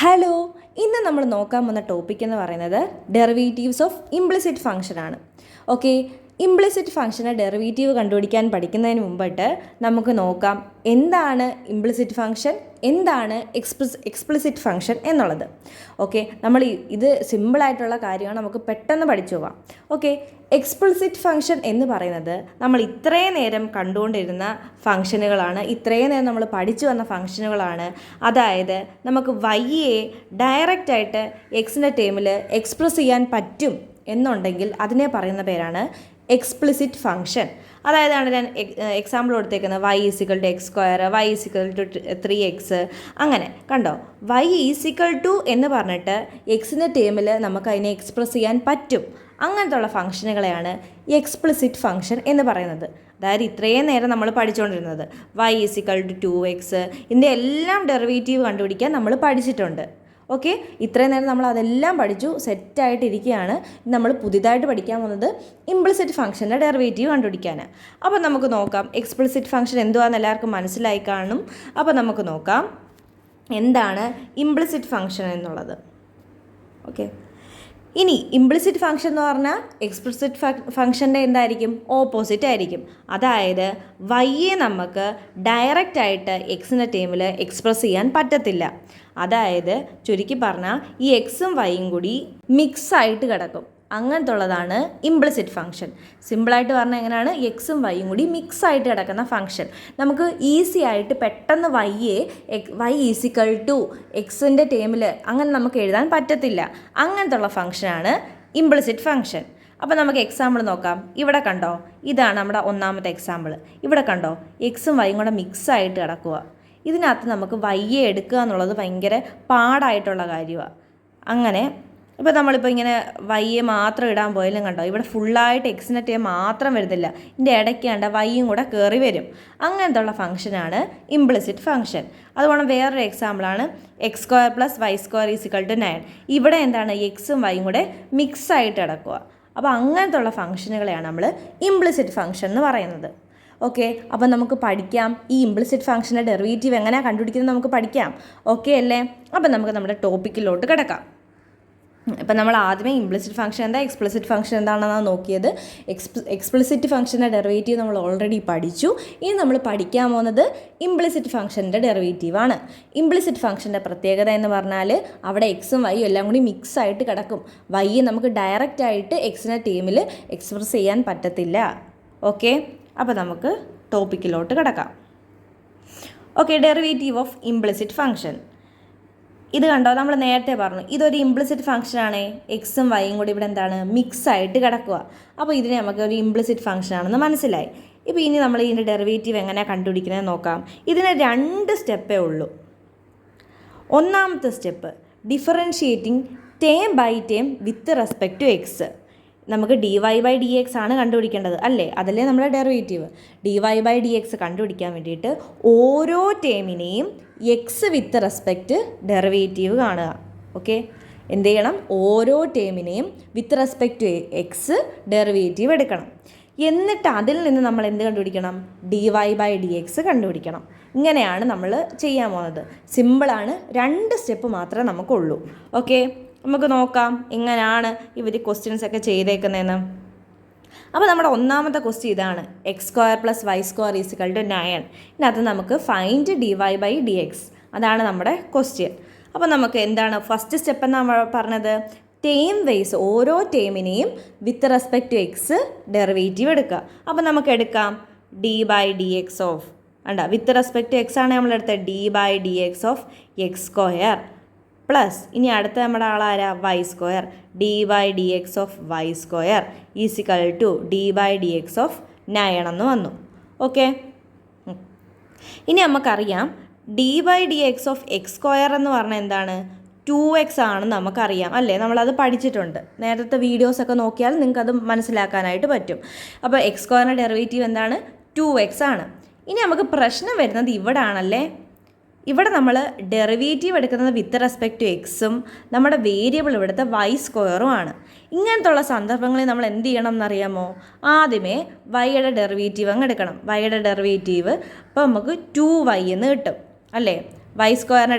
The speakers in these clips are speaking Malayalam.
ഹലോ, ഇന്ന് നമ്മൾ നോക്കാൻ പോകുന്ന ടോപ്പിക് എന്ന് പറയുന്നത് ഡെറിവേറ്റീവ്സ് ഓഫ് ഇംപ്ലിസിറ്റ് ഫംഗ്ഷൻ ആണ്. ഓക്കെ, ഇംപ്ലിസിറ്റ് ഫംഗ്ഷന് ഡെറിവേറ്റീവ് കണ്ടുപിടിക്കാൻ പഠിക്കുന്നതിന് മുമ്പിട്ട് നമുക്ക് നോക്കാം എന്താണ് ഇംപ്ലിസിറ്റ് ഫംഗ്ഷൻ, എന്താണ് എക്സ്പ്ലിസിറ്റ് ഫംഗ്ഷൻ എന്നുള്ളത്. ഓക്കെ, നമ്മൾ ഇത് സിമ്പിളായിട്ടുള്ള കാര്യമാണ്, നമുക്ക് പെട്ടെന്ന് പഠിച്ചു പോവാം. ഓക്കെ, എക്സ്പ്ലിസിറ്റ് ഫംഗ്ഷൻ എന്ന് പറയുന്നത് നമ്മൾ ഇത്രയും നേരം കണ്ടുകൊണ്ടിരുന്ന ഫംഗ്ഷനുകളാണ്, ഇത്രയും നേരം നമ്മൾ പഠിച്ചു വന്ന ഫംഗ്ഷനുകളാണ്. അതായത് നമുക്ക് വൈയെ ഡയറക്റ്റായിട്ട് എക്സിൻ്റെ ടേമിൽ എക്സ്പ്രസ് ചെയ്യാൻ പറ്റും എന്നുണ്ടെങ്കിൽ അതിനെ പറയുന്ന പേരാണ് എക്സ്പ്ലിസിറ്റ് ഫംഗ്ഷൻ. അതായത് ഞാൻ എക്സാമ്പിൾ കൊടുത്തേക്കുന്നത് y = x², y = 3x, അങ്ങനെ കണ്ടോ. y = എന്ന് പറഞ്ഞിട്ട് എക്സിൻ്റെ ടേമിൽ നമുക്ക് അതിനെ എക്സ്പ്രസ് ചെയ്യാൻ പറ്റും. അങ്ങനത്തുള്ള ഫംഗ്ഷനുകളെയാണ് എക്സ്പ്ലിസിറ്റ് ഫംഗ്ഷൻ എന്ന് പറയുന്നത്. അതായത് ഇത്രയും നേരം നമ്മൾ പഠിച്ചുകൊണ്ടിരുന്നത് y = 2x, ഇതിൻ്റെ എല്ലാം ഡെറിവേറ്റീവ് കണ്ടുപിടിക്കാൻ നമ്മൾ പഠിച്ചിട്ടുണ്ട്. ഓക്കെ, ഇത്രയും നേരം നമ്മൾ അതെല്ലാം പഠിച്ചു, സെറ്റായിട്ടിരിക്കുകയാണ്. നമ്മൾ പുതിയതായിട്ട് പഠിക്കാൻ പോകുന്നത് ഇംപ്ലിസിറ്റ് ഫംഗ്ഷൻ്റെ ഡെറിവേറ്റീവ് കണ്ടുപിടിക്കാൻ. അപ്പോൾ നമുക്ക് നോക്കാം എക്സ്പ്ലിസിറ്റ് ഫംഗ്ഷൻ എന്തുവാണെന്ന് എല്ലാവർക്കും മനസ്സിലായി കാണും. അപ്പോൾ നമുക്ക് നോക്കാം എന്താണ് ഇംപ്ലിസിറ്റ് ഫംഗ്ഷൻ എന്നുള്ളത്. ഓക്കെ, ഇനി ഇംപ്ലിസിറ്റ് ഫംഗ്ഷൻ എന്ന് പറഞ്ഞാൽ എക്സ്പ്ലിസിറ്റ് ഫംഗ്ഷൻ്റെ എന്തായിരിക്കും, ഓപ്പോസിറ്റ് ആയിരിക്കും. അതായത് വൈയെ നമുക്ക് ഡയറക്റ്റായിട്ട് എക്സിൻ്റെ ടേമിൽ എക്സ്പ്രസ് ചെയ്യാൻ പറ്റത്തില്ല. അതായത് ചുരുക്കി പറഞ്ഞാൽ ഈ എക്സും വൈയും കൂടി മിക്സായിട്ട് കിടക്കും. അങ്ങനത്തുള്ളതാണ് ഇംപ്ലിസിറ്റ് ഫംഗ്ഷൻ. സിമ്പിളായിട്ട് പറഞ്ഞാൽ എങ്ങനെയാണ്, എക്സും വൈയും കൂടി മിക്സായിട്ട് കിടക്കുന്ന ഫംഗ്ഷൻ. നമുക്ക് ഈസി ആയിട്ട് പെട്ടെന്ന് വൈയെ y = എക്സിൻ്റെ ടേമിൽ അങ്ങനെ നമുക്ക് എഴുതാൻ പറ്റത്തില്ല. അങ്ങനത്തുള്ള ഫംഗ്ഷനാണ് ഇംപ്ലിസിറ്റ് ഫംഗ്ഷൻ. അപ്പോൾ നമുക്ക് എക്സാമ്പിൾ നോക്കാം. ഇവിടെ കണ്ടോ, ഇതാണ് നമ്മുടെ ഒന്നാമത്തെ എക്സാമ്പിൾ. ഇവിടെ കണ്ടോ, എക്സും വൈയും കൂടെ മിക്സായിട്ട് കിടക്കുക. ഇതിനകത്ത് നമുക്ക് വയ്യെ എടുക്കുക എന്നുള്ളത് ഭയങ്കര പാടായിട്ടുള്ള കാര്യമാണ്. അങ്ങനെ ഇപ്പോൾ നമ്മളിപ്പോൾ ഇങ്ങനെ വയ്യെ മാത്രം ഇടാൻ പോയാലും കണ്ടോ, ഇവിടെ ഫുള്ളായിട്ട് എക്സിൻ്റെ ടേം മാത്രം വരുന്നില്ല, ഇതിൻ്റെ ഇടയ്ക്ക് കണ്ട വയ്യും കൂടെ കയറി വരും. അങ്ങനത്തെ ഉള്ള ഫംഗ്ഷനാണ് ഇംപ്ലിസിറ്റ് ഫംഗ്ഷൻ. അതുകൊണ്ട് വേറൊരു എക്സാമ്പിളാണ് x² + y² = 9. ഇവിടെ എന്താണ്, എക്സും വൈയും കൂടെ മിക്സായിട്ട് കിടക്കുക. അപ്പോൾ അങ്ങനത്തെ ഉള്ള ഫംഗ്ഷനുകളെയാണ് നമ്മൾ ഇംപ്ലിസിറ്റ് ഫംഗ്ഷൻ എന്ന് പറയുന്നത്. ഓക്കെ, അപ്പോൾ നമുക്ക് പഠിക്കാം ഈ ഇംപ്ലിസിറ്റ് ഫംഗ്ഷൻ്റെ ഡെറിവേറ്റീവ് എങ്ങനെയാണ് കണ്ടുപിടിക്കുന്നത് നമുക്ക് പഠിക്കാം. ഓക്കെ അല്ലേ? അപ്പോൾ നമുക്ക് നമ്മുടെ ടോപ്പിക്കിലോട്ട് കിടക്കാം. ഇപ്പം നമ്മൾ ആദ്യമേ ഇംപ്ലിസിറ്റ് ഫംഗ്ഷൻ എന്താ, എക്സ്പ്ലിസിറ്റ് ഫംഗ്ഷൻ എന്താണെന്നാണ് നോക്കിയത്. എക്സ്പ്ലിസിറ്റ് ഫംഗ്ഷൻ്റെ ഡെറിവേറ്റീവ് നമ്മൾ ഓൾറെഡി പഠിച്ചു. ഇനി നമ്മൾ പഠിക്കാൻ പോകുന്നത് ഇംപ്ലിസിറ്റ് ഫംഗ്ഷൻ്റെ ഡെറിവേറ്റീവാണ്. ഇംപ്ലിസിറ്റ് ഫംഗ്ഷൻ്റെ പ്രത്യേകത എന്ന് പറഞ്ഞാൽ അവിടെ എക്സും വൈയും എല്ലാം കൂടി മിക്സായിട്ട് കിടക്കും. വൈയെ നമുക്ക് ഡയറക്റ്റായിട്ട് എക്സിൻ്റെ ടേമിൽ എക്സ്പ്രസ് ചെയ്യാൻ പറ്റത്തില്ല. ഓക്കെ, അപ്പോൾ നമുക്ക് ടോപ്പിക്കിലോട്ട് കിടക്കാം. Okay, derivative of implicit function. ഇത് കണ്ടോ, നമ്മൾ നേരത്തെ പറഞ്ഞു ഇതൊരു ഇംപ്ലിസിറ്റ് ഫംഗ്ഷനാണ്. എക്സും വൈയും കൂടി ഇവിടെ എന്താണ്, മിക്സായിട്ട് കിടക്കുക. അപ്പോൾ ഇതിനെ നമുക്ക് ഒരു ഇംപ്ലിസിറ്റ് ഫംഗ്ഷൻ ആണെന്ന് മനസ്സിലായി. ഇപ്പോൾ ഇനി നമ്മൾ ഇതിൻ്റെ ഡെറിവേറ്റീവ് എങ്ങനെയാണ് കണ്ടുപിടിക്കുന്നത് നോക്കാം. ഇതിന് 2 സ്റ്റെപ്പേ ഉള്ളൂ. ഒന്നാമത്തെ step differentiating term by term with respect to x. നമുക്ക് dy/dx ആണ് കണ്ടുപിടിക്കേണ്ടത് അല്ലേ, അതല്ലേ നമ്മുടെ ഡെറിവേറ്റീവ്. dy/dx കണ്ടുപിടിക്കാൻ വേണ്ടിയിട്ട് ഓരോ ടേമിനെയും എക്സ് വിത്ത് റെസ്പെക്റ്റ് ഡെറിവേറ്റീവ് കാണുക. ഓക്കെ, എന്ത് ചെയ്യണം, ഓരോ ടേമിനെയും with respect to x derivative എടുക്കണം. എന്നിട്ട് അതിൽ നിന്ന് നമ്മൾ എന്ത് കണ്ടുപിടിക്കണം, dy/dx കണ്ടുപിടിക്കണം. ഇങ്ങനെയാണ് നമ്മൾ ചെയ്യാൻ പോകുന്നത്. സിമ്പിളാണ്, 2 സ്റ്റെപ്പ് മാത്രമേ നമുക്കുള്ളൂ. ഓക്കെ, നമുക്ക് നോക്കാം എങ്ങനെയാണ് ഇവർ ക്വസ്റ്റ്യൻസ് ഒക്കെ ചെയ്തേക്കുന്നതെന്ന്. അപ്പോൾ നമ്മുടെ ഒന്നാമത്തെ ക്വസ്റ്റ്യൻ ഇതാണ്, x² + y² = 9. ഇതിനകത്ത് നമുക്ക് ഫൈൻഡ് dy/dx, അതാണ് നമ്മുടെ ക്വസ്റ്റ്യൻ. അപ്പോൾ നമുക്ക് എന്താണ് ഫസ്റ്റ് സ്റ്റെപ്പ് എന്ന് നമ്മൾ പറഞ്ഞത്, ടേം വൈസ് ഓരോ ടേമിനെയും with respect to x derivative എടുക്കുക. അപ്പോൾ നമുക്ക് എടുക്കാം dy/dx of with respect to x ആണ് നമ്മളെടുത്തത്, dy/dx ഓഫ് x² പ്ലസ് ഇനി അടുത്ത നമ്മുടെ ആളാരാ, y², dy/dx of y² = dy/dx of 9 എന്ന് വന്നു. ഓക്കെ, ഇനി നമുക്കറിയാം dy/dx ഓഫ് x² എന്ന് പറഞ്ഞാൽ എന്താണ്, 2x ആണെന്ന് നമുക്കറിയാം അല്ലേ, നമ്മളത് പഠിച്ചിട്ടുണ്ട്. നേരത്തെ വീഡിയോസൊക്കെ നോക്കിയാൽ നിങ്ങൾക്കത് മനസ്സിലാക്കാനായിട്ട് പറ്റും. അപ്പോൾ x² ഡെറിവേറ്റീവ് എന്താണ്, 2x ആണ്. ഇനി നമുക്ക് പ്രശ്നം വരുന്നത് ഇവിടെ ആണല്ലേ. ഇവിടെ നമ്മൾ ഡെറിവേറ്റീവ് എടുക്കുന്നത് വിത്ത് റെസ്പെക്ട് ടു എക്സും നമ്മുടെ വേരിയബിൾ ഇവിടുത്തെ y² ആണ്. ഇങ്ങനത്തുള്ള സന്ദർഭങ്ങളിൽ നമ്മൾ എന്ത് ചെയ്യണം എന്നറിയാമോ, ആദ്യമേ വൈയുടെ ഡെറിവേറ്റീവ് അങ്ങ് എടുക്കണം. വൈയുടെ ഡെറിവേറ്റീവ് ഇപ്പോൾ നമുക്ക് 2y എന്ന് കിട്ടും അല്ലേ. സ്ക്വയറിൻ്റെ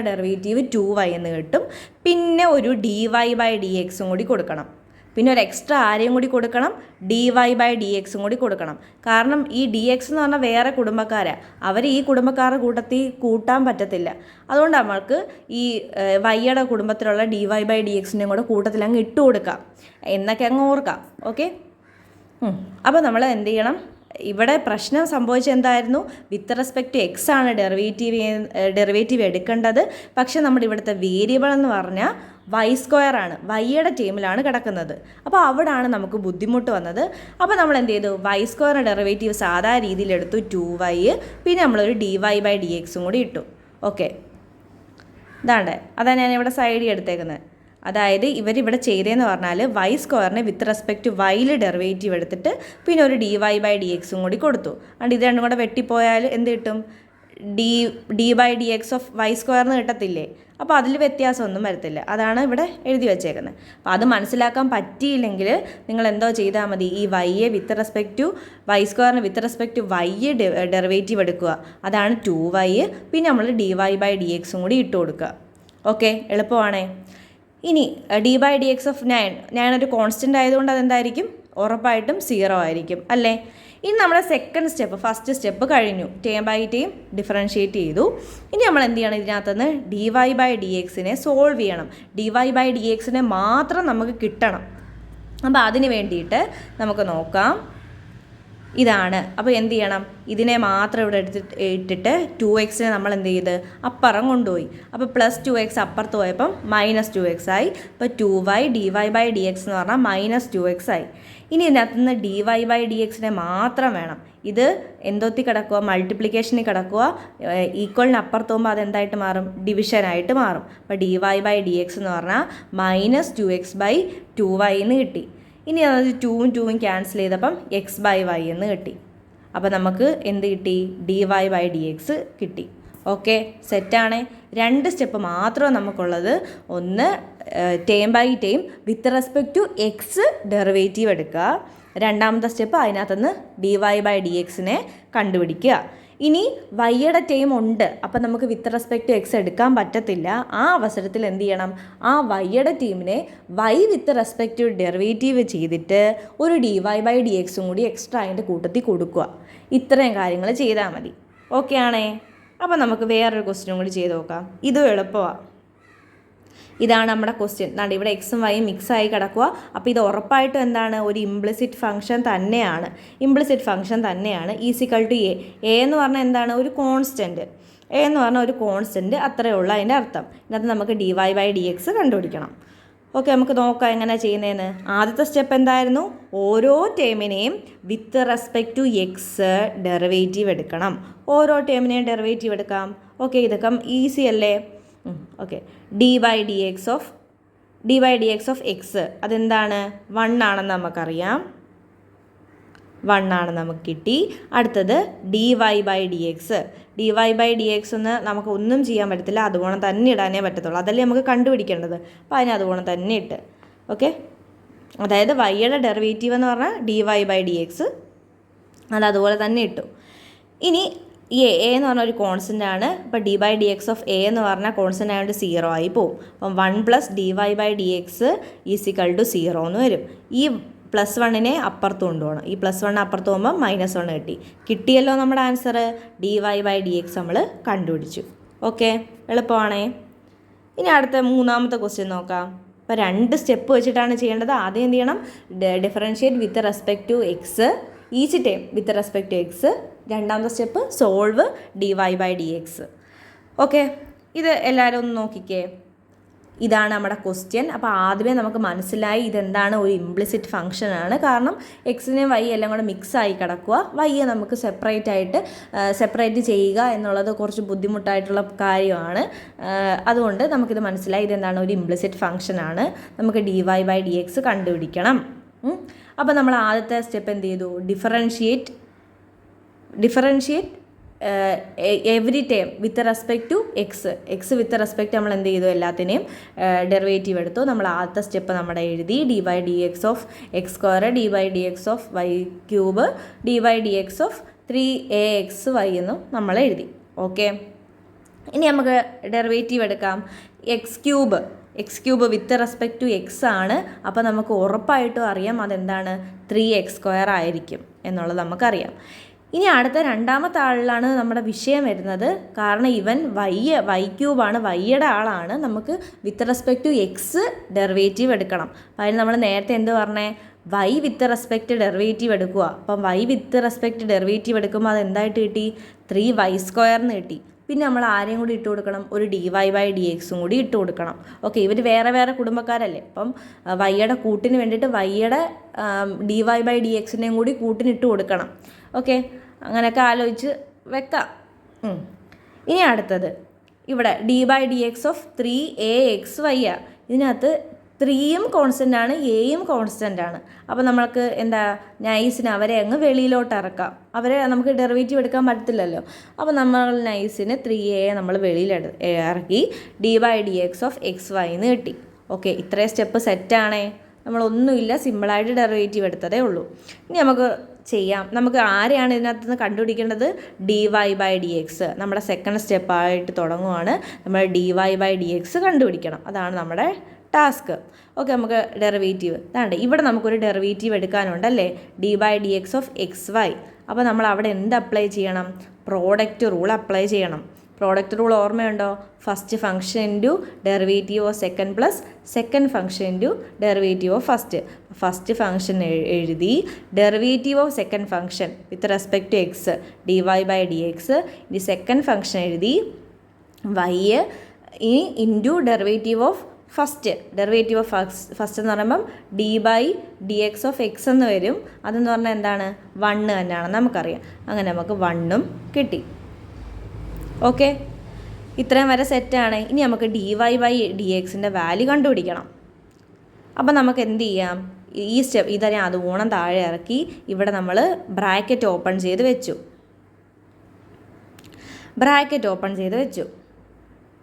ഡെറിവേറ്റീവ് 2y എന്ന് കിട്ടും. പിന്നെ ഒരു dy/dx കൂടി കൊടുക്കണം. പിന്നെ ഒരു എക്സ്ട്രാ ആരെയും കൂടി കൊടുക്കണം, dy/dx കൂടി കൊടുക്കണം. കാരണം ഈ dx എന്ന് പറഞ്ഞാൽ വേറെ കുടുംബക്കാരാണ്, അവർ ഈ കുടുംബക്കാരുടെ കൂട്ടത്തിൽ കൂട്ടാൻ പറ്റത്തില്ല. അതുകൊണ്ട് നമ്മൾക്ക് ഈ വൈയുടെ കുടുംബത്തിലുള്ള dy/dxൻ്റെയും കൂടെ കൂട്ടത്തിൽ അങ്ങ് ഇട്ട് കൊടുക്കാം എന്നൊക്കെ അങ്ങ് ഓർക്കാം. ഓക്കെ, അപ്പോൾ നമ്മൾ എന്ത് ചെയ്യണം, ഇവിടെ പ്രശ്നം സംഭവിച്ചത് എന്തായിരുന്നു, വിത്ത് റെസ്പെക്ട് ടു എക്സ് ആണ് ഡെറിവേറ്റീവ് എടുക്കേണ്ടത്. പക്ഷേ നമ്മുടെ ഇവിടുത്തെ വേരിയബിൾ എന്ന് പറഞ്ഞാൽ y² ആണ്, വൈയുടെ ടേമിലാണ് കിടക്കുന്നത്. അപ്പോൾ അവിടാണ് നമുക്ക് ബുദ്ധിമുട്ട് വന്നത്. അപ്പോൾ നമ്മൾ എന്ത് ചെയ്തു, y² ഡെറിവേറ്റീവ് സാധാരണ രീതിയിലെടുത്തു 2y, പിന്നെ നമ്മളൊരു dy/dx കൂടി ഇട്ടു. ഓക്കെ, ഇതാണ്ട് അതാണ് ഞാൻ ഇവിടെ സൈഡിൽ എടുത്തേക്കുന്നത്. അതായത് ഇവരിവിടെ ചെയ്തതെന്ന് പറഞ്ഞാൽ y² വിത്ത് റെസ്പെക്ട് ടു വൈയിൽ ഡെറിവേറ്റീവ് എടുത്തിട്ട് പിന്നെ ഒരു dy/dx കൂടി കൊടുത്തു. അതുകൊണ്ട് ഇത് രണ്ടും കൂടെ വെട്ടിപ്പോയാൽ എന്ത് കിട്ടും, d/dx ഓഫ് y² എന്ന് കിട്ടത്തില്ലേ. അപ്പോൾ അതിൽ വ്യത്യാസമൊന്നും വരത്തില്ല. അതാണ് ഇവിടെ എഴുതി വെച്ചേക്കുന്നത്. അപ്പോൾ അത് മനസ്സിലാക്കാൻ പറ്റിയില്ലെങ്കിൽ നിങ്ങൾ എന്തോ ചെയ്താൽ മതി, ഈ y with respect to y² with respect to y derivative എടുക്കുക. അതാണ് 2y, പിന്നെ നമ്മൾ dy/dx കൂടി ഇട്ട് കൊടുക്കുക. ഓക്കെ, എളുപ്പമാണേ. ഇനി d/dx ഓഫ് 9 ഒരു കോൺസ്റ്റൻ്റ് ആയതുകൊണ്ട് അതെന്തായിരിക്കും, ഉറപ്പായിട്ടും 0 ആയിരിക്കും അല്ലേ. ഇനി നമ്മുടെ ഫസ്റ്റ് സ്റ്റെപ്പ് കഴിഞ്ഞു, ടേം ബൈ ടേം ഡിഫറൻഷ്യേറ്റ് ചെയ്തു. ഇനി നമ്മൾ എന്ത് ചെയ്യണം, ഇതിനകത്തുനിന്ന് dy/dxനെ സോൾവ് ചെയ്യണം. dy/dxനെ മാത്രം നമുക്ക് കിട്ടണം. അപ്പോൾ അതിന് വേണ്ടിയിട്ട് നമുക്ക് നോക്കാം, ഇതാണ്. അപ്പോൾ എന്ത് ചെയ്യണം, ഇതിനെ മാത്രം ഇവിടെ ഇട്ടിട്ട് 2x നമ്മൾ എന്ത് ചെയ്ത് അപ്പുറം കൊണ്ടുപോയി. അപ്പോൾ +2x അപ്പുറത്ത് പോയപ്പം -2x ആയി. അപ്പോൾ 2y dy/dx എന്ന് പറഞ്ഞാൽ -2x ആയി. ഇനി ഇതിനകത്ത് നിന്ന് dy/dxനെ മാത്രം വേണം. ഇത് എന്തോത്തി കിടക്കുക, മൾട്ടിപ്ലിക്കേഷനിൽ കിടക്കുക. ഈക്വലിന് അപ്പുറത്ത് പോകുമ്പോൾ അതെന്തായിട്ട് മാറും, ഡിവിഷനായിട്ട് മാറും. അപ്പോൾ dy/dx എന്ന് പറഞ്ഞാൽ -2x/2y എന്ന് കിട്ടി. ഇനി അത് 2ഉം 2ഉം ക്യാൻസൽ ചെയ്തപ്പം x/y എന്ന് കിട്ടി. അപ്പോൾ നമുക്ക് എന്ത് കിട്ടി, dy/dx കിട്ടി. ഓക്കെ, സെറ്റാണ്. 2 സ്റ്റെപ്പ് മാത്രമേ നമുക്കുള്ളത്. ഒന്ന് term by term with respect to x derivative എടുക്കുക. രണ്ടാമത്തെ സ്റ്റെപ്പ് അതിനകത്തുനിന്ന് dy/dxനെ കണ്ടുപിടിക്കുക. ഇനി വൈയുടെ ടൈം ഉണ്ട്, അപ്പം നമുക്ക് വിത്ത് റെസ്പെക്ട് ടു എക്സ് എടുക്കാൻ പറ്റത്തില്ല. ആ അവസരത്തിൽ എന്ത് ചെയ്യണം, ആ വൈയുടെ ടീമിനെ y with respect to derivative ചെയ്തിട്ട് ഒരു dy/dx കൂടി എക്സ്ട്രാ അതിൻ്റെ കൂട്ടത്തിൽ കൊടുക്കുക. ഇത്രയും കാര്യങ്ങൾ ചെയ്താൽ മതി. ഓക്കെ ആണേ. അപ്പോൾ നമുക്ക് വേറൊരു ക്വസ്റ്റ്യനും കൂടി ചെയ്ത് നോക്കാം. ഇതും എളുപ്പമാണ്. ഇതാണ് നമ്മുടെ ക്വസ്റ്റ്യൻ. എന്നാണ് ഇവിടെ എക്സും വൈയും മിക്സായി കിടക്കുക. അപ്പോൾ ഇത് ഉറപ്പായിട്ടും എന്താണ്, ഒരു ഇംപ്ലിസിറ്റ് ഫംഗ്ഷൻ തന്നെയാണ്. ഈസിക്കൽ ടു എ എന്ന് പറഞ്ഞാൽ എന്താണ്, ഒരു കോൺസ്റ്റൻറ്റ്. എന്ന് പറഞ്ഞാൽ ഒരു കോൺസ്റ്റൻറ്റ്, അത്രയേ ഉള്ളൂ അതിൻ്റെ അർത്ഥം. ഇതിനകത്ത് നമുക്ക് dy/dx കണ്ടുപിടിക്കണം. ഓക്കെ, നമുക്ക് നോക്കാം എങ്ങനെ ചെയ്യുന്നതെന്ന്. ആദ്യത്തെ സ്റ്റെപ്പ് എന്തായിരുന്നു, ഓരോ ടേമിനെയും with respect to x derivative എടുക്കണം. ഓരോ ടേമിനെയും ഡെറിവേറ്റീവ് എടുക്കാം. ഓക്കെ, ഇതൊക്കെ ഈസി അല്ലേ. ഓക്കെ, dy/dx ഓഫ് എക്സ് അതെന്താണ്, 1 ആണെന്ന് നമുക്കറിയാം. 1 ആണെന്ന് നമുക്ക് കിട്ടി. അടുത്തത് dy/dx ഒന്ന് നമുക്ക് ഒന്നും ചെയ്യാൻ പറ്റത്തില്ല, അതുപോലെ തന്നെ ഇടാനേ പറ്റത്തുള്ളൂ. അതല്ലേ നമുക്ക് കണ്ടുപിടിക്കേണ്ടത്. അപ്പോൾ അതിന് അതുപോലെ തന്നെ ഇട്ട്. ഓക്കെ, അതായത് വൈയുടെ ഡെറിവേറ്റീവ് എന്ന് പറഞ്ഞാൽ dy/dx, അത് അതുപോലെ തന്നെ ഇട്ടു. ഇനി എ എന്ന് പറഞ്ഞ ഒരു കോൺസ്റ്റൻ്റ് ആണ്. അപ്പോൾ dy/dx ഓഫ് എ എന്ന് പറഞ്ഞാൽ കോൺസ്റ്റൻ്റ് ആയതുകൊണ്ട് 0 ആയി പോവും. അപ്പം 1 + dy/dx = 0 എന്ന് വരും. ഈ +1നെ അപ്പുറത്ത് കൊണ്ടുപോകണം. ഈ +1 അപ്പുറത്ത് പോകുമ്പോൾ -1 കിട്ടിയല്ലോ നമ്മുടെ ആൻസർ. dy/dx നമ്മൾ കണ്ടുപിടിച്ചു. ഓക്കെ, എളുപ്പമാണേ. ഇനി അടുത്ത മൂന്നാമത്തെ ക്വസ്റ്റ്യൻ നോക്കാം. അപ്പോൾ 2 സ്റ്റെപ്പ് വെച്ചിട്ടാണ് ചെയ്യേണ്ടത്. ആദ്യം എന്ത് ചെയ്യണം, differentiate with respect to x, each time with respect to x. രണ്ടാമത്തെ സ്റ്റെപ്പ് സോൾവ് dy/dx. ഓക്കെ, ഇത് എല്ലാവരും ഒന്ന് നോക്കിക്കേ. ഇതാണ് നമ്മുടെ ക്വസ്റ്റ്യൻ. അപ്പോൾ ആദ്യമേ നമുക്ക് മനസ്സിലായി ഇതെന്താണ്, ഒരു ഇംപ്ലിസിറ്റ് ഫംഗ്ഷനാണ്. കാരണം എക്സിനെയും വൈ എല്ലാം കൂടെ മിക്സായി കിടക്കുക. വൈയെ നമുക്ക് സെപ്പറേറ്റ് ചെയ്യുക എന്നുള്ളത് കുറച്ച് ബുദ്ധിമുട്ടായിട്ടുള്ള കാര്യമാണ്. അതുകൊണ്ട് നമുക്കിത് മനസ്സിലായി ഇതെന്താണ്, ഒരു ഇംപ്ലിസിറ്റ് ഫംഗ്ഷനാണ്. നമുക്ക് dy/dx കണ്ടുപിടിക്കണം. അപ്പോൾ നമ്മൾ ആദ്യത്തെ സ്റ്റെപ്പ് എന്ത് ചെയ്തു, differentiate every time with respect to x with respect നമ്മൾ എന്ത് ചെയ്തു, എല്ലാത്തിനെയും ഡെറിവേറ്റീവ് എടുത്തു. നമ്മൾ ആദ്യത്തെ സ്റ്റെപ്പ് നമ്മുടെ എഴുതി, dy/dx of x², dy/dx of y³ dy/dx of 3ax y എന്നും നമ്മൾ എഴുതി. ഓക്കെ, ഇനി നമുക്ക് ഡെറിവേറ്റീവ് എടുക്കാം. X cube with respect to x ആണ്. അപ്പോൾ നമുക്ക് ഉറപ്പായിട്ടും അറിയാം അതെന്താണ് 3x² ആയിരിക്കും എന്നുള്ളത് നമുക്കറിയാം. ഇനി അടുത്ത രണ്ടാമത്തെ ആളിലാണ് നമ്മുടെ വിഷയം വരുന്നത്. കാരണം ഇവൻ വൈ ക്യൂബാണ്, വൈയുടെ ആളാണ്. നമുക്ക് with respect to x derivative എടുക്കണം. അതിന് നമ്മൾ നേരത്തെ എന്ത് പറഞ്ഞേ, വൈ വിത്ത് റെസ്പെക്റ്റ് ഡെറിവേറ്റീവ് എടുക്കുക. അപ്പം വൈ വിത്ത് റെസ്പെക്റ്റ് ഡെറിവേറ്റീവ് എടുക്കുമ്പോൾ അത് എന്തായിട്ട് കിട്ടി, 3y² കിട്ടി. പിന്നെ നമ്മൾ ആരെയും കൂടി ഇട്ട് കൊടുക്കണം, ഒരു dy/dx കൂടി ഇട്ട് കൊടുക്കണം. ഓക്കെ, ഇവർ വേറെ വേറെ കുടുംബക്കാരല്ലേ. അപ്പം വൈയുടെ കൂട്ടിന് വേണ്ടിയിട്ട് വൈയുടെ dy/dx കൂടി കൂട്ടിനിട്ട് കൊടുക്കണം. ഓക്കെ, അങ്ങനെയൊക്കെ ആലോചിച്ച് വെക്കാം. ഇനി അടുത്തത് ഇവിടെ d/dx ഓഫ് 3axy. ഇതിനകത്ത് 3യും കോൺസ്റ്റൻ്റ് ആണ്, എയും കോൺസ്റ്റൻ്റ് ആണ്. അപ്പോൾ നമ്മൾക്ക് എന്താ, നൈസിന് അവരെ അങ്ങ് വെളിയിലോട്ട് ഇറക്കാം. അവരെ നമുക്ക് ഡെറിവേറ്റീവ് എടുക്കാൻ പറ്റത്തില്ലല്ലോ. അപ്പോൾ നമ്മൾ നൈസിന് 3a നമ്മൾ വെളിയിൽ ഇറക്കി d/dx ഓഫ് xy എന്ന് കിട്ടി. ഓക്കെ, ഇത്രയും സ്റ്റെപ്പ് സെറ്റാണേ. നമ്മളൊന്നുമില്ല, സിമ്പിളായിട്ട് ഡെറിവേറ്റീവ് എടുത്തതേ ഉള്ളൂ. ഇനി നമുക്ക് ചെയ്യാം. നമുക്ക് ആരെയാണ് ഇതിനകത്ത് നിന്ന് കണ്ടുപിടിക്കേണ്ടത്, dy/dx. നമ്മുടെ സെക്കൻഡ് സ്റ്റെപ്പായിട്ട് തുടങ്ങുവാണ്. നമ്മൾ dy/dx കണ്ടുപിടിക്കണം. അതാണ് നമ്മുടെ ടാസ്ക്. ഓക്കെ, നമുക്ക് ഡെറിവേറ്റീവ് ഇതാണ്ട്. ഇവിടെ നമുക്കൊരു ഡെറിവേറ്റീവ് എടുക്കാനുണ്ടല്ലേ, d/dx ഓഫ് xy. അപ്പോൾ നമ്മൾ അവിടെ എന്ത് അപ്ലൈ ചെയ്യണം, പ്രോഡക്റ്റ് റൂൾ അപ്ലൈ ചെയ്യണം. പ്രോഡക്റ്റ് റൂൾ ഓർമ്മയുണ്ടോ, first function into derivative of second plus second function into derivative of first function എഴുതി derivative of second function with respect to x dy/dx. ഇനി സെക്കൻഡ് ഫംഗ്ഷൻ എഴുതി y ഇനി ഇൻറ്റു ഡെറിവേറ്റീവ് ഓഫ് ഫസ്റ്റ് എന്ന് പറയുമ്പം d/dx ഓഫ് എക്സ് എന്ന് വരും. അതെന്ന് പറഞ്ഞാൽ എന്താണ്, 1 തന്നെയാണ് നമുക്കറിയാം. അങ്ങനെ നമുക്ക് 1ഉം കിട്ടി. ഓക്കെ, ഇത്രയും വരെ സെറ്റാണ്. ഇനി നമുക്ക് dy/dxൻ്റെ വാല്യൂ കണ്ടുപിടിക്കണം. അപ്പം നമുക്ക് എന്ത് ചെയ്യാം, ഈ സ്റ്റെപ്പ് ഇതന്നെ അത് ഊണം താഴെ ഇറക്കി ഇവിടെ നമ്മൾ ബ്രാക്കറ്റ് ഓപ്പൺ ചെയ്ത് വെച്ചു.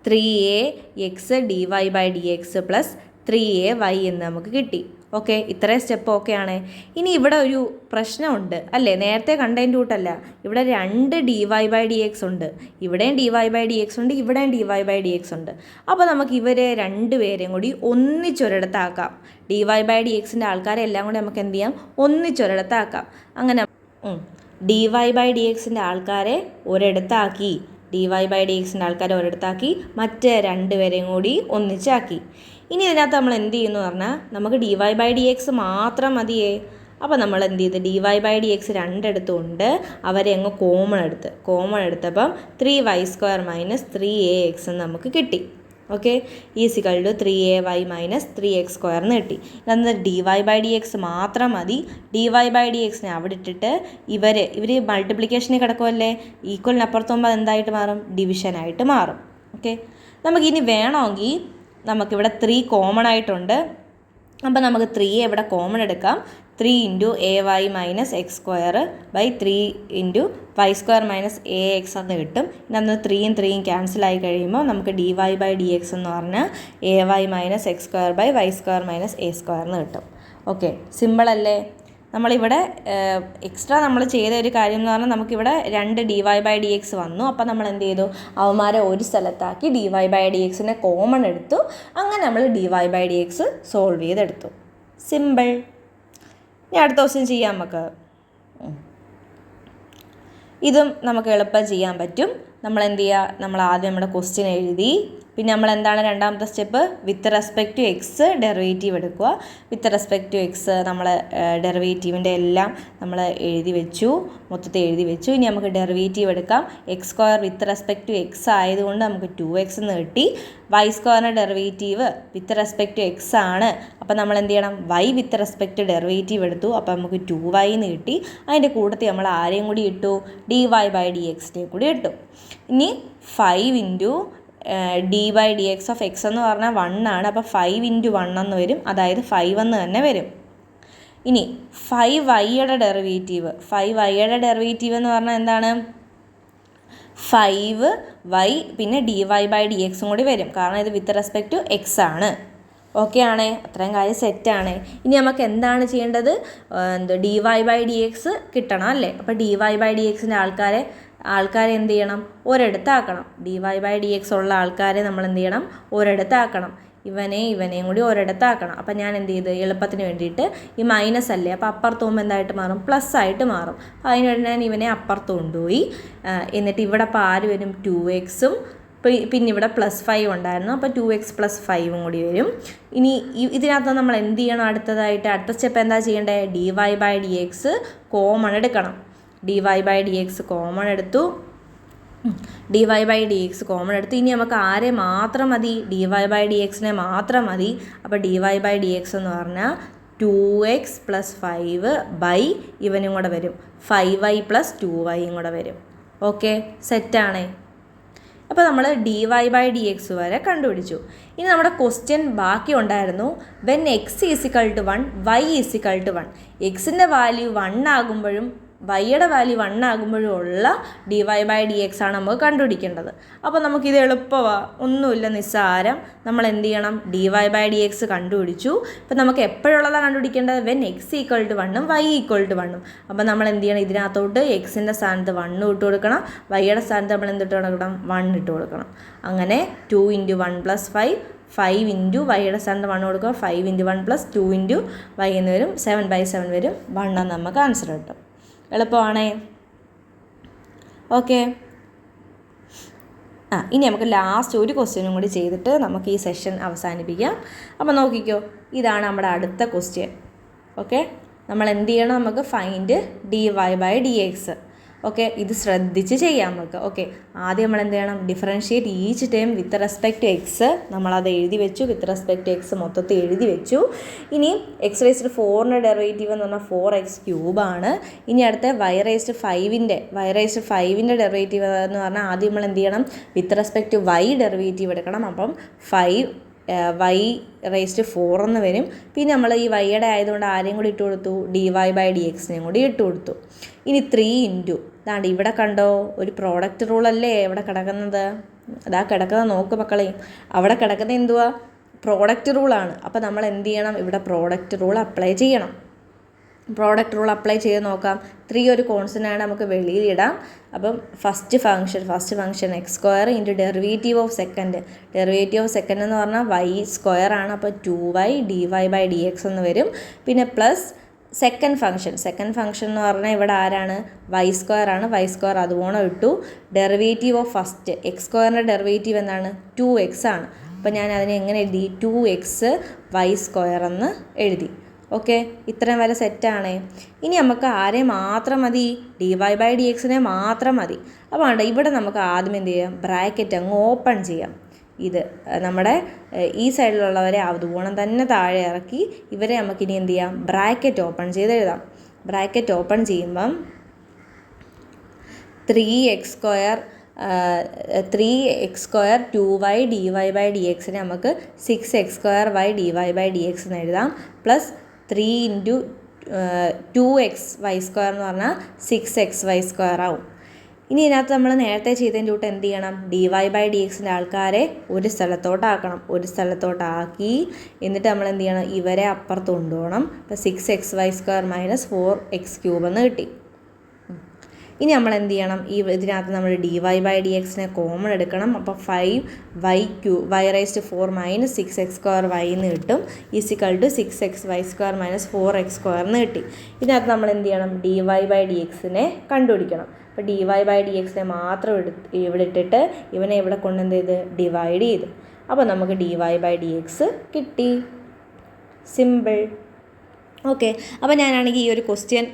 3ax dy/dx പ്ലസ് 3ay എന്ന് നമുക്ക് കിട്ടി. ഓക്കെ, ഇത്രയും സ്റ്റെപ്പ് ഓക്കെ ആണ്. ഇനി ഇവിടെ ഒരു പ്രശ്നമുണ്ട് അല്ലേ, നേരത്തെ കണ്ടതിൻ്റെ കൂട്ടല്ല. ഇവിടെ 2 dy/dx ഉണ്ട്, ഇവിടെയും dy/dx ഉണ്ട്, ഇവിടെയും dy/dx ഉണ്ട്. അപ്പോൾ നമുക്ക് ഇവരെ രണ്ടുപേരെയും കൂടി ഒന്നിച്ചൊരിടത്താക്കാം. dy/dxൻ്റെ ആൾക്കാരെ എല്ലാം കൂടി നമുക്ക് എന്ത് ചെയ്യാം, ഒന്നിച്ചൊരിടത്താക്കാം. അങ്ങനെ dy/dxൻ്റെ ആൾക്കാരെ ഒരിടത്താക്കി, മറ്റേ രണ്ടുപേരെയും കൂടി ഒന്നിച്ചാക്കി. ഇനി ഇതിനകത്ത് നമ്മൾ എന്ത് ചെയ്യുന്നു പറഞ്ഞാൽ, നമുക്ക് dy/dx മാത്രം മതിയേ. അപ്പോൾ നമ്മൾ എന്ത് ചെയ്ത്, dy/dx രണ്ടിടത്തുണ്ട്, അവരെ അങ്ങ് കോമൺ എടുത്തപ്പം 3y² മൈനസ് 3ax എന്ന് നമുക്ക് കിട്ടി. Okay, is equal to 3ay minus 3x² എന്ന് കിട്ടി. ഇതെന്നാൽ dy/dx മാത്രം മതി. dy/dxനെ അവിടെ ഇട്ടിട്ട് ഇവർ മൾട്ടിപ്ലിക്കേഷനിൽ കിടക്കുമല്ലേ, ഈക്വലിനപ്പുറത്തുമ്പോൾ അതെന്തായിട്ട് മാറും, ഡിവിഷനായിട്ട് മാറും. ഓക്കെ, നമുക്കിനി വേണമെങ്കിൽ നമുക്കിവിടെ 3 കോമൺ ആയിട്ടുണ്ട്. അപ്പോൾ നമുക്ക് 3 ഇവിടെ കോമൺ എടുക്കാം. 3 into ay minus x² by 3 into y² minus ax എന്ന് കിട്ടും. ഇന്ന് 3യും 3യും ക്യാൻസൽ ആയി കഴിയുമ്പോൾ നമുക്ക് dy/dx എന്ന് പറഞ്ഞാൽ ay minus x² by y² minus a² എന്ന് കിട്ടും. ഓക്കെ, സിമ്പിളല്ലേ. നമ്മളിവിടെ എക്സ്ട്രാ നമ്മൾ ചെയ്ത ഒരു കാര്യം എന്ന് പറഞ്ഞാൽ നമുക്കിവിടെ 2 dy/dx വന്നു. അപ്പോൾ നമ്മൾ എന്ത് ചെയ്തു, അവന്മാരെ ഒരു സ്ഥലത്താക്കി dy/dxനെ കോമൺ എടുത്തു. അങ്ങനെ നമ്മൾ dy/dx സോൾവ് ചെയ്തെടുത്തു. സിമ്പിൾ. ഇനി അടുത്ത ദിവസം ചെയ്യാം നമുക്ക്. ഇതും നമുക്ക് എളുപ്പം ചെയ്യാൻ പറ്റും. നമ്മൾ എന്ത് ചെയ്യുക, നമ്മൾ ആദ്യം നമ്മുടെ ക്വസ്റ്റ്യൻ എഴുതി, പിന്നെ നമ്മൾ എന്താണ് രണ്ടാമത്തെ step, with respect to x derivative എടുക്കുക. വിത്ത് റെസ്പെക്ട് ടു എക്സ് നമ്മൾ ഡെറിവേറ്റീവിൻ്റെ എല്ലാം നമ്മൾ മൊത്തത്തിൽ എഴുതി വെച്ചു. ഇനി നമുക്ക് ഡെറിവേറ്റീവ് എടുക്കാം. x² with respect to X ആയതുകൊണ്ട് നമുക്ക് 2x എന്ന് കിട്ടി. y² derivative with respect to x ആണ്. അപ്പോൾ നമ്മൾ എന്ത് ചെയ്യണം, y വിത്ത് റെസ്പെക്ട് ഡെറിവേറ്റീവ് എടുത്തു. അപ്പോൾ നമുക്ക് 2y എന്ന് കിട്ടി. അതിൻ്റെ കൂട്ടത്തിൽ നമ്മൾ ആരെയും കൂടി ഇട്ടു, dy/dxനെ കൂടി ഇട്ടു. ഇനി 5 ഇൻറ്റു d/dx ഓഫ് എക്സ് എന്ന് പറഞ്ഞാൽ 1 ആണ്. അപ്പോൾ 5 ഇൻറ്റു 1 എന്ന് വരും, അതായത് 5 എന്ന് തന്നെ വരും. ഇനി 5y ഡെറിവേറ്റീവ് എന്ന് പറഞ്ഞാൽ എന്താണ്, 5y പിന്നെ dy/dx കൂടി വരും, കാരണം ഇത് വിത്ത് റെസ്പെക്ട് ടു എക്സ് ആണ്. ഓക്കെ ആണേ, അത്രയും കാര്യം സെറ്റാണേ. ഇനി നമുക്ക് എന്താണ് ചെയ്യേണ്ടത്? dy/dx കിട്ടണം അല്ലേ? അപ്പോൾ dy/dxൻ്റെ ആൾക്കാരെ എന്ത് ചെയ്യണം? ഒരിടത്താക്കണം. dy/dx ഉള്ള ആൾക്കാരെ നമ്മൾ എന്ത് ചെയ്യണം? ഒരിടത്താക്കണം. ഇവനെയും കൂടി ഒരിടത്താക്കണം. അപ്പം ഞാൻ എന്ത് ചെയ്ത് എളുപ്പത്തിന് വേണ്ടിയിട്ട് ഈ മൈനസ് അല്ലേ, അപ്പോൾ അപ്പുറത്ത് പോകുമ്പോൾ എന്തായിട്ട് മാറും? പ്ലസ് ആയിട്ട് മാറും. അതിനുവേണ്ടി ഞാൻ ഇവനെ അപ്പുറത്ത് കൊണ്ടുപോയി. എന്നിട്ട് ഇവിടെ അപ്പോൾ ആര് വരും? 2x പിന്നെ ഇവിടെ +5 ഉണ്ടായിരുന്നു, അപ്പോൾ 2x + 5 കൂടി വരും. ഇനി ഇതിനകത്ത് നമ്മൾ എന്ത് ചെയ്യണം? അടുത്ത സ്റ്റെപ്പ് എന്താ ചെയ്യേണ്ടത്? dy/dx കോമൺ എടുക്കണം. dy/dx കോമൺ എടുത്തു. dy/dx കോമൺ എടുത്ത് ഇനി നമുക്ക് ആരെ മാത്രം മതി? dy/dxനെ മാത്രം മതി. അപ്പോൾ dy/dx എന്ന് പറഞ്ഞാൽ 2x + 5 ഇവനും കൂടെ വരും, 5y + 2y കൂടെ വരും. ഓക്കെ, സെറ്റാണേ. അപ്പോൾ നമ്മൾ dy/dx വരെ കണ്ടുപിടിച്ചു. ഇനി നമ്മുടെ ക്വസ്റ്റ്യൻ ബാക്കി ഉണ്ടായിരുന്നു. When x = 1 y = 1. എക്സിൻ്റെ വാല്യൂ 1 ആകുമ്പോഴും വൈയുടെ വാല്യൂ 1 ആകുമ്പോഴും ഉള്ള dy/dx ആണ് നമുക്ക് കണ്ടുപിടിക്കേണ്ടത്. അപ്പോൾ നമുക്കിത് എളുപ്പമാണ്, ഒന്നുമില്ല, നിസ്സാരം. നമ്മൾ എന്ത് ചെയ്യണം? dy/dx കണ്ടുപിടിച്ചു. അപ്പോൾ നമുക്ക് എപ്പോഴുള്ളതാണ് കണ്ടുപിടിക്കേണ്ടത്? When x = 1 y = 1. അപ്പോൾ നമ്മൾ എന്ത് ചെയ്യണം? ഇതിനകത്തോട്ട് എക്സിൻ്റെ സ്ഥാനത്ത് 1 ഇട്ട് കൊടുക്കണം, വൈയുടെ സ്ഥാനത്ത് നമ്മൾ എന്തിട്ട് കൊടുക്കണം? 1 ഇട്ട് കൊടുക്കണം. അങ്ങനെ 2 × 1 + 5, 5 × വൈയുടെ സ്ഥാനത്ത് 1 കൊടുക്കുക, 5 × 1 + 2 × y എന്ന് വരും, 7/7 വരും, 1 നമുക്ക് ആൻസർ കിട്ടും. എളുപ്പമാണേ. ഓക്കെ, ഇനി നമുക്ക് ലാസ്റ്റ് ഒരു ക്വസ്റ്റ്യനും കൂടി ചെയ്തിട്ട് നമുക്ക് ഈ സെഷൻ അവസാനിപ്പിക്കാം. അപ്പോൾ നോക്കിക്കോ, ഇതാണ് നമ്മുടെ അടുത്ത ക്വസ്റ്റ്യൻ. ഓക്കെ, നമ്മൾ എന്ത് ചെയ്യണം? നമുക്ക് ഫൈൻഡ് dy/dx. ഓക്കെ, ഇത് ശ്രദ്ധിച്ച് ചെയ്യാം നമുക്ക്. ഓക്കെ, ആദ്യം നമ്മൾ എന്ത് ചെയ്യണം? Differentiate each time with respect to x. നമ്മളത് എഴുതി വെച്ചു, വിത്ത് റെസ്പെക്ട് ടു എക്സ് മൊത്തത്തിൽ എഴുതി വെച്ചു. ഇനി x⁴ ഡെറിവേറ്റീവ് എന്ന് പറഞ്ഞാൽ 4x³ ആണ്. ഇനി അടുത്ത y⁵ ഡെറിവേറ്റീവ് എന്ന് പറഞ്ഞാൽ ആദ്യം നമ്മൾ എന്ത് ചെയ്യണം? With respect to y derivative എടുക്കണം. അപ്പം 5y⁴ എന്ന് വരും. പിന്നെ നമ്മൾ ഈ വൈയുടെ ആയതുകൊണ്ട് ആരെയും കൂടി ഇട്ട് കൊടുത്തു? dy/dxനെയും കൂടി ഇട്ട് കൊടുത്തു. ഇനി 3 ഇതാണ്ട് ഇവിടെ കണ്ടോ, ഒരു പ്രോഡക്റ്റ് റൂളല്ലേ ഇവിടെ കിടക്കുന്നത്? അതാ കിടക്കുന്നത്, നോക്ക് മക്കളെ, അവിടെ കിടക്കുന്നത് എന്തുവാ? പ്രോഡക്റ്റ് റൂളാണ്. അപ്പോൾ നമ്മൾ എന്ത് ചെയ്യണം? ഇവിടെ പ്രോഡക്റ്റ് റൂൾ അപ്ലൈ ചെയ്യണം. പ്രോഡക്റ്റ് റൂൾ അപ്ലൈ ചെയ്ത് നോക്കാം. 3 ഒരു കോൺസ്റ്റൻ്റാണ്, നമുക്ക് വെളിയിലിടാം. അപ്പം first function x² × derivative of second എന്ന് പറഞ്ഞാൽ y² ആണ്. അപ്പോൾ 2y dy/dx എന്ന് വരും. പിന്നെ പ്ലസ് സെക്കൻഡ് ഫംഗ്ഷൻ എന്ന് പറഞ്ഞാൽ ഇവിടെ ആരാണ്? y² ആണ്. y² അതുപോലെ ഇട്ടു. Derivative of first x² derivative എന്താണ്? 2x ആണ്. അപ്പോൾ ഞാൻ അതിനെ എങ്ങനെ എഴുതി? 2x y² എന്ന് എഴുതി. ഓക്കെ, ഇത്രയും വരെ സെറ്റാണേ. ഇനി നമുക്ക് ആരെ മാത്രം മതി? dy/dxനെ മാത്രം മതി. അപ്പോൾ ഇവിടെ നമുക്ക് ആദ്യം എന്ത് ചെയ്യാം? ബ്രാക്കറ്റ് അങ്ങ് ഓപ്പൺ ചെയ്യാം. ഇത് നമ്മുടെ ഈ സൈഡിലുള്ളവരെ അതുപോലെ തന്നെ താഴെ ഇറക്കി ഇവരെ നമുക്കിനി എന്ത് ചെയ്യാം? ബ്രാക്കറ്റ് ഓപ്പൺ ചെയ്ത് എഴുതാം. ബ്രാക്കറ്റ് ഓപ്പൺ ചെയ്യുമ്പം 3x² 2y dy/dxനെ നമുക്ക് 6x² dy/dx എന്ന് എഴുതാം. പ്ലസ് 3 × 2x y² എന്ന് പറഞ്ഞാൽ 6xy² ആവും. ഇനി ഇതിനകത്ത് നമ്മൾ നേരത്തെ ചെയ്തതിൻ്റെ കൂട്ട് എന്ത് ചെയ്യണം? dy/dxൻ്റെ ആൾക്കാരെ ഒരു സ്ഥലത്തോട്ടാക്കി എന്നിട്ട് നമ്മൾ എന്ത് ചെയ്യണം? ഇവരെ അപ്പുറത്ത് കൊണ്ടുപോകണം. അപ്പോൾ 6xy² - 4x³ എന്ന് കിട്ടി. ഇനി നമ്മൾ എന്ത് ചെയ്യണം? ഇതിനകത്ത് നമ്മൾ dy/dxനെ കോമൺ എടുക്കണം. അപ്പോൾ 5y⁴ - 6x² എന്ന് കിട്ടും, = 6xy² - 4x² എന്ന് കിട്ടി. ഇതിനകത്ത് നമ്മൾ എന്ത് ചെയ്യണം? dy/dxനെ കണ്ടുപിടിക്കണം. അപ്പോൾ dy/dxനെ മാത്രം ഇവിടെ ഇട്ടിട്ട് ഇവനെ ഇവിടെ കൊണ്ടെന്ത് ചെയ്ത്? ഡിവൈഡ് ചെയ്തു. അപ്പോൾ നമുക്ക് dy/dx കിട്ടി. സിമ്പിൾ. ഓക്കെ, അപ്പോൾ ഞാനാണെങ്കിൽ ഈ ഒരു ക്വസ്റ്റ്യൻ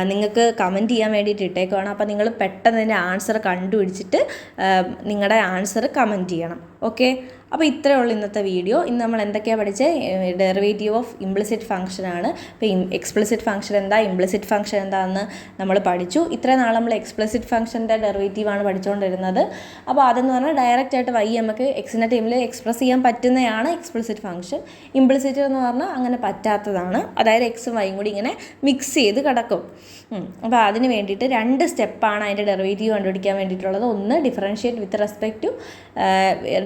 നിങ്ങൾക്ക് കമൻറ്റ് ചെയ്യാൻ വേണ്ടിയിട്ട് ഇട്ടേക്കുവാണ്. അപ്പോൾ നിങ്ങൾ പെട്ടെന്ന് ഇതിൻ്റെ ആൻസർ കണ്ടുപിടിച്ചിട്ട് നിങ്ങളുടെ ആൻസർ കമൻറ്റ് ചെയ്യണം. ഓക്കെ, അപ്പോൾ ഇത്രയേ ഉള്ളൂ ഇന്നത്തെ വീഡിയോ. ഇന്ന് നമ്മൾ എന്തൊക്കെയാണ് പഠിച്ചത്? ഡെറിവേറ്റീവ് ഓഫ് ഇംപ്ലിസിറ്റ് ഫംഗ്ഷനാണ്. അപ്പോൾ എക്സ്പ്ലിസിറ്റ് ഫംഗ്ഷൻ എന്താ, ഇംപ്ലിസിറ്റ് ഫംഗ്ഷൻ എന്താണെന്ന് നമ്മൾ പഠിച്ചു. ഇത്രയും നാൾ നമ്മൾ എക്സ്പ്ലിസിറ്റ് ഫംഗ്ഷൻ്റെ ഡെറിവേറ്റീവാണ് പഠിച്ചുകൊണ്ടിരുന്നത്. അപ്പോൾ അതെന്ന് പറഞ്ഞാൽ ഡയറക്റ്റ് ആയിട്ട് y നമുക്ക് എക്സിൻ്റെ ടൈമിൽ എക്സ്പ്രസ് ചെയ്യാൻ പറ്റുന്നതാണ് എക്സ്പ്ലിസിറ്റ് ഫംഗ്ഷൻ. ഇംപ്ലിസിറ്റ് എന്ന് പറഞ്ഞാൽ അങ്ങനെ പറ്റാത്തതാണ്. അതായത് എക്സും വൈയും കൂടി ഇങ്ങനെ മിക്സ് ചെയ്ത് കിടക്കും. അപ്പോൾ അതിന് വേണ്ടിയിട്ട് 2 സ്റ്റെപ്പാണ് അതിൻ്റെ ഡെറിവേറ്റീവ് കണ്ടുപിടിക്കാൻ വേണ്ടിയിട്ടുള്ളത്. ഒന്ന് differentiate with respect to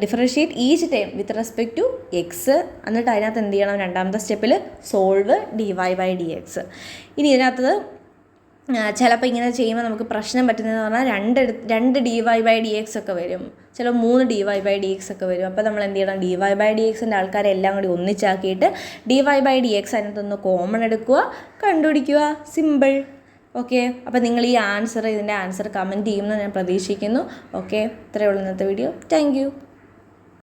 differentiate each term with respect to x, എന്നിട്ട് അതിനകത്ത് എന്ത് ചെയ്യണം, രണ്ടാമത്തെ സ്റ്റെപ്പിൽ സോൾവ് dy/dx. ഇനി ഇതിനകത്ത് ചിലപ്പോൾ ഇങ്ങനെ ചെയ്യുമ്പോൾ നമുക്ക് പ്രശ്നം പറ്റുന്നതെന്ന് പറഞ്ഞാൽ രണ്ട് dy/dx ഒക്കെ വരും, ചിലപ്പോൾ 3 dy/dx ഒക്കെ വരും. അപ്പോൾ നമ്മൾ എന്ത് ചെയ്യണം, dy/dxൻ്റെ ആൾക്കാരെ എല്ലാം കൂടി ഒന്നിച്ചാക്കിയിട്ട് dy/dx അതിനകത്തൊന്ന് കോമൺ എടുക്കുക, കണ്ടുപിടിക്കുക, സിമ്പിൾ. ഓക്കെ, അപ്പോൾ നിങ്ങൾ ഇതിൻ്റെ ആൻസർ കമൻറ്റ് ചെയ്യുമെന്ന് ഞാൻ പ്രതീക്ഷിക്കുന്നു. ഓക്കെ, ഇത്രയേ ഉള്ളൂ ഇന്നത്തെ വീഡിയോ. Thank you.